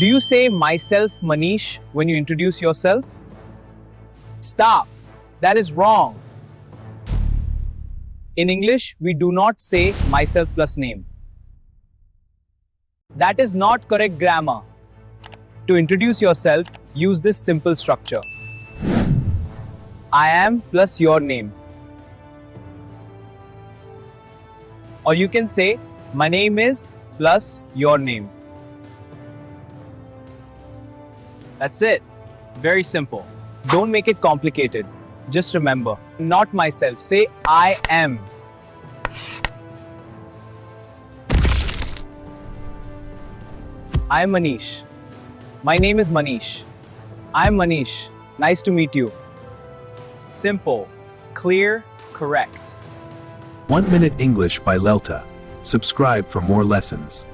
Do you say myself Manish when you introduce yourself? Stop. That is wrong. In English, we do not say myself plus name. That is not correct grammar. To introduce yourself, use this simple structure. I am plus your name. Or you can say, my name is plus your name. That's it. Very simple. Don't make it complicated. Just remember, not myself. Say, I am. I am Manish. My name is Manish. I am Manish. Nice to meet you. Simple, clear, correct. 1 Minute English by LELTA. Subscribe for more lessons.